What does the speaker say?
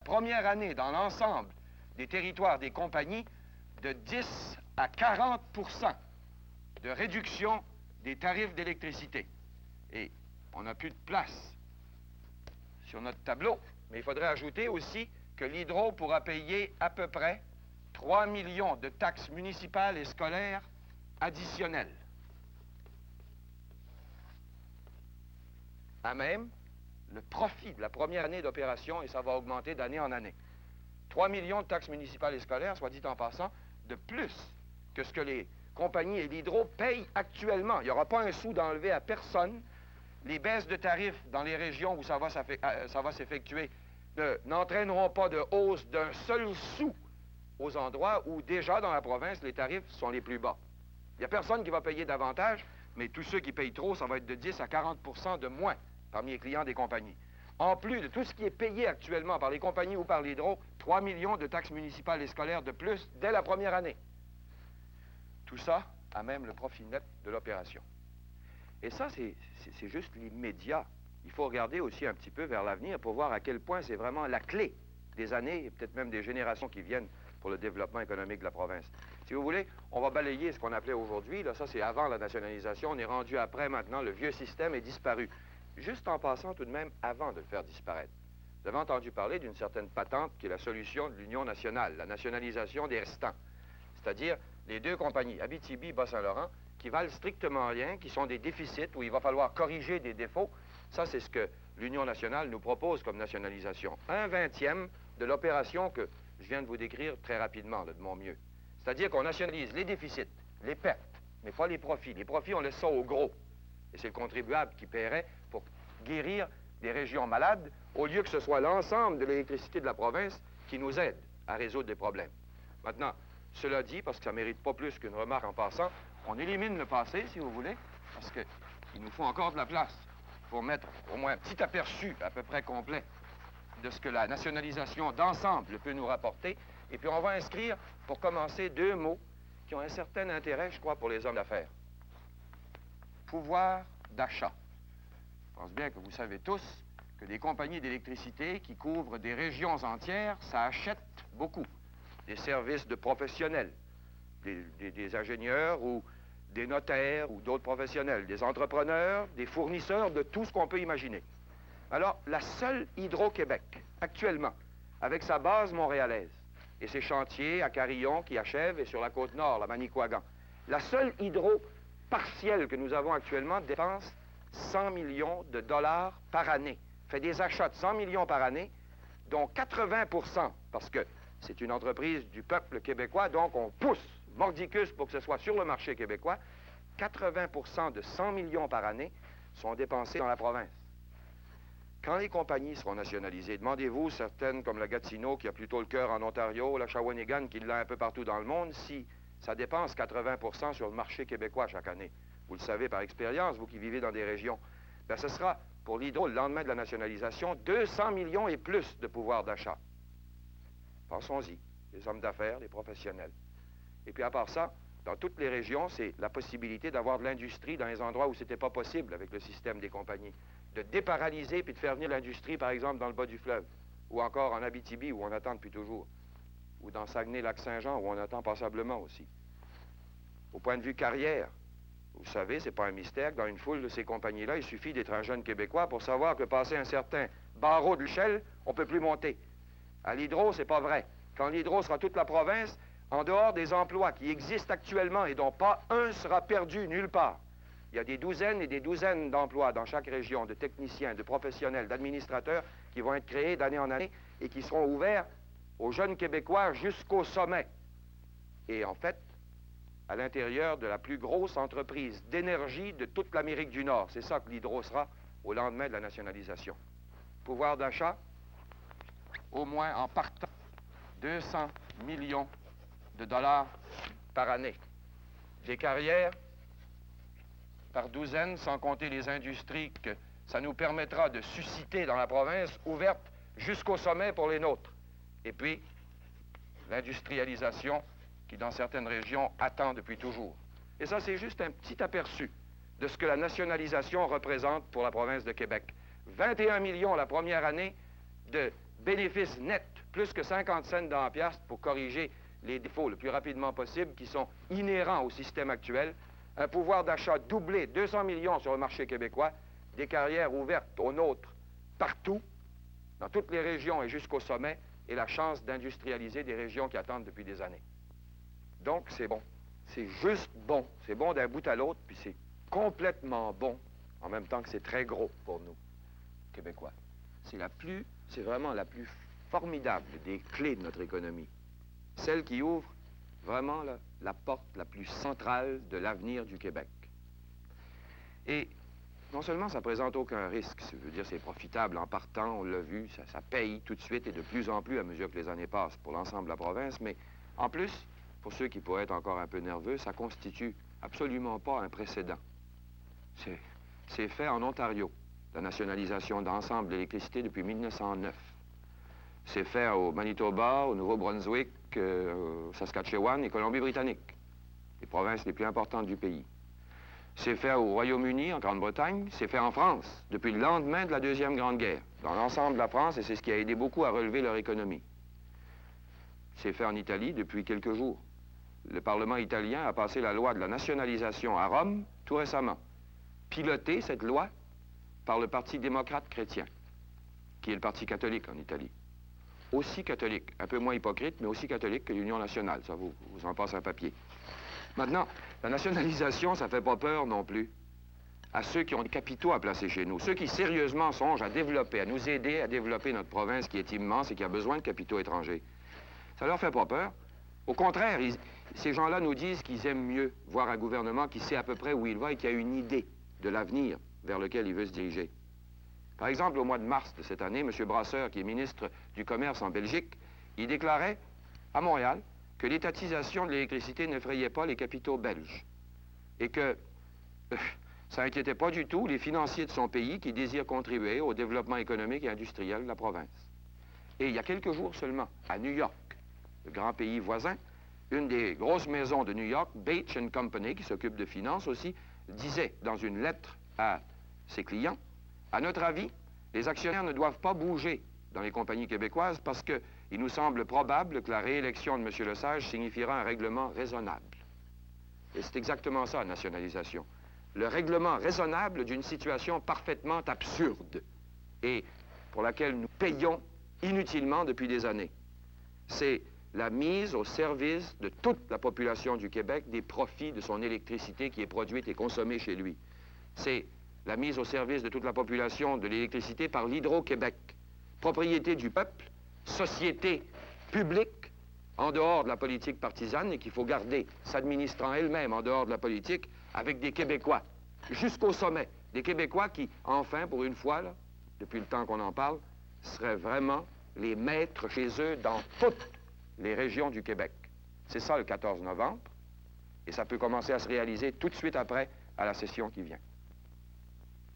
première année dans l'ensemble des territoires des compagnies de 10 à 40 % de réduction des tarifs d'électricité. Et on n'a plus de place sur notre tableau, mais il faudrait ajouter aussi que l'Hydro pourra payer à peu près 3 millions de taxes municipales et scolaires additionnelles. À même le profit de la première année d'opération, et ça va augmenter d'année en année. 3 millions de taxes municipales et scolaires, soit dit en passant, de plus que ce que les compagnies et l'Hydro payent actuellement. Il n'y aura pas un sou d'enlever à personne. Les baisses de tarifs dans les régions où ça va s'effectuer n'entraîneront pas de hausse d'un seul sou aux endroits où déjà dans la province, les tarifs sont les plus bas. Il n'y a personne qui va payer davantage, mais tous ceux qui payent trop, ça va être de 10 à 40 % de moins parmi les clients des compagnies. En plus de tout ce qui est payé actuellement par les compagnies ou par l'Hydro, 3 millions de taxes municipales et scolaires de plus dès la première année. Tout ça à même le profit net de l'opération. Et ça, c'est juste l'immédiat. Il faut regarder aussi un petit peu vers l'avenir pour voir à quel point c'est vraiment la clé des années et peut-être même des générations qui viennent pour le développement économique de la province. Si vous voulez, on va balayer ce qu'on appelait aujourd'hui, là, ça c'est avant la nationalisation, on est rendu après maintenant, le vieux système est disparu. Juste en passant tout de même avant de le faire disparaître. Vous avez entendu parler d'une certaine patente qui est la solution de l'Union nationale, la nationalisation des restants. C'est-à-dire les deux compagnies, Abitibi, Bas-Saint-Laurent, qui valent strictement rien, qui sont des déficits où il va falloir corriger des défauts. Ça, c'est ce que l'Union nationale nous propose comme nationalisation. 1/20 de l'opération que je viens de vous décrire très rapidement, là, de mon mieux. C'est-à-dire qu'on nationalise les déficits, les pertes, mais pas les profits. Les profits, on laisse ça aux gros. Et c'est le contribuable qui paierait pour guérir des régions malades, au lieu que ce soit l'ensemble de l'électricité de la province qui nous aide à résoudre des problèmes. Maintenant, cela dit, parce que ça ne mérite pas plus qu'une remarque en passant, on élimine le passé, si vous voulez, parce qu'il nous faut encore de la place pour mettre au moins un petit aperçu à peu près complet de ce que la nationalisation d'ensemble peut nous rapporter. Et puis on va inscrire, pour commencer, 2 mots qui ont un certain intérêt, je crois, pour les hommes d'affaires. Pouvoir d'achat. Je pense bien que vous savez tous que des compagnies d'électricité qui couvrent des régions entières, ça achète beaucoup. Des services de professionnels, des ingénieurs ou des notaires ou d'autres professionnels, des entrepreneurs, des fournisseurs de tout ce qu'on peut imaginer. Alors, la seule Hydro-Québec, actuellement, avec sa base montréalaise et ses chantiers à Carillon qui achèvent et sur la côte nord, la Manicouagan, la seule Hydro partielle que nous avons actuellement dépense 100 millions de dollars par année, fait des achats de 100 millions par année, dont 80 %, parce que c'est une entreprise du peuple québécois, donc on pousse mordicus pour que ce soit sur le marché québécois, 80 % de 100 millions par année sont dépensés dans la province. Quand les compagnies seront nationalisées, demandez-vous, certaines comme la Gatineau, qui a plutôt le cœur en Ontario, la Shawinigan, qui l'a un peu partout dans le monde, si ça dépense 80 % sur le marché québécois chaque année. Vous le savez par expérience, vous qui vivez dans des régions. Bien, ce sera, pour l'Hydro, le lendemain de la nationalisation, 200 millions et plus de pouvoir d'achat. Pensons-y, les hommes d'affaires, les professionnels. Et puis à part ça, dans toutes les régions, c'est la possibilité d'avoir de l'industrie dans les endroits où ce n'était pas possible avec le système des compagnies. De déparalyser puis de faire venir l'industrie, par exemple, dans le bas du fleuve, ou encore en Abitibi, où on attend depuis toujours, ou dans Saguenay-Lac-Saint-Jean, où on attend passablement aussi. Au point de vue carrière, vous savez, c'est pas un mystère que dans une foule de ces compagnies-là, il suffit d'être un jeune Québécois pour savoir que passé un certain barreau de l'échelle, on ne peut plus monter. À l'Hydro, c'est pas vrai. Quand l'Hydro sera toute la province, en dehors des emplois qui existent actuellement et dont pas un sera perdu nulle part, il y a des douzaines et des douzaines d'emplois dans chaque région, de techniciens, de professionnels, d'administrateurs, qui vont être créés d'année en année et qui seront ouverts aux jeunes Québécois jusqu'au sommet. Et en fait, à l'intérieur de la plus grosse entreprise d'énergie de toute l'Amérique du Nord. C'est ça que l'Hydro sera au lendemain de la nationalisation. Pouvoir d'achat, au moins en partant, 200 millions de dollars par année. Des carrières par douzaines, sans compter les industries que ça nous permettra de susciter dans la province, ouvertes jusqu'au sommet pour les nôtres. Et puis, l'industrialisation qui, dans certaines régions, attend depuis toujours. Et ça, c'est juste un petit aperçu de ce que la nationalisation représente pour la province de Québec. 21 millions la première année de bénéfice net, plus que 50 cents dans la piastre pour corriger les défauts le plus rapidement possible qui sont inhérents au système actuel, un pouvoir d'achat doublé, 200 millions sur le marché québécois, des carrières ouvertes aux nôtres partout, dans toutes les régions et jusqu'au sommet, et la chance d'industrialiser des régions qui attendent depuis des années. Donc, c'est bon. C'est juste bon. C'est bon d'un bout à l'autre, puis c'est complètement bon, en même temps que c'est très gros pour nous, Québécois. C'est vraiment la plus formidable des clés de notre économie. Celle qui ouvre vraiment la porte la plus centrale de l'avenir du Québec. Et non seulement ça ne présente aucun risque, ça veut dire c'est profitable en partant, on l'a vu, ça paye tout de suite et de plus en plus à mesure que les années passent pour l'ensemble de la province, mais en plus, pour ceux qui pourraient être encore un peu nerveux, ça constitue absolument pas un précédent. C'est fait en Ontario, la nationalisation d'ensemble de l'électricité depuis 1909. C'est fait au Manitoba, au Nouveau-Brunswick, au Saskatchewan et Colombie-Britannique, les provinces les plus importantes du pays. C'est fait au Royaume-Uni, en Grande-Bretagne. C'est fait en France, depuis le lendemain de la Deuxième Grande Guerre, dans l'ensemble de la France, et c'est ce qui a aidé beaucoup à relever leur économie. C'est fait en Italie depuis quelques jours. Le Parlement italien a passé la loi de la nationalisation à Rome tout récemment. Pilotée, cette loi, par le Parti démocrate chrétien, qui est le parti catholique en Italie. Aussi catholique, un peu moins hypocrite, mais aussi catholique que l'Union nationale. Ça vous en passe un papier. Maintenant, la nationalisation, ça ne fait pas peur non plus à ceux qui ont des capitaux à placer chez nous, ceux qui sérieusement songent à développer, à nous aider à développer notre province qui est immense et qui a besoin de capitaux étrangers. Ça leur fait pas peur. Au contraire, ces gens-là nous disent qu'ils aiment mieux voir un gouvernement qui sait à peu près où il va et qui a une idée de l'avenir vers lequel il veut se diriger. Par exemple, au mois de mars de cette année, M. Brasseur, qui est ministre du Commerce en Belgique, il déclarait à Montréal que l'étatisation de l'électricité n'effrayait pas les capitaux belges et que ça n'inquiétait pas du tout les financiers de son pays qui désirent contribuer au développement économique et industriel de la province. Et il y a quelques jours seulement, à New York, le grand pays voisin, une des grosses maisons de New York, Bache & Company, qui s'occupe de finances aussi, disait dans une lettre à ses clients, à notre avis, les actionnaires ne doivent pas bouger dans les compagnies québécoises parce qu'il nous semble probable que la réélection de M. Lesage signifiera un règlement raisonnable. Et c'est exactement ça, la nationalisation. Le règlement raisonnable d'une situation parfaitement absurde et pour laquelle nous payons inutilement depuis des années. C'est la mise au service de toute la population du Québec des profits de son électricité qui est produite et consommée chez lui. C'est la mise au service de toute la population de l'électricité par l'Hydro-Québec. Propriété du peuple, société publique, en dehors de la politique partisane et qu'il faut garder, s'administrant elle-même en dehors de la politique, avec des Québécois, jusqu'au sommet. Des Québécois qui, enfin, pour une fois, là, depuis le temps qu'on en parle, seraient vraiment les maîtres chez eux dans toutes les régions du Québec. C'est ça le 14 novembre, et ça peut commencer à se réaliser tout de suite après à la session qui vient.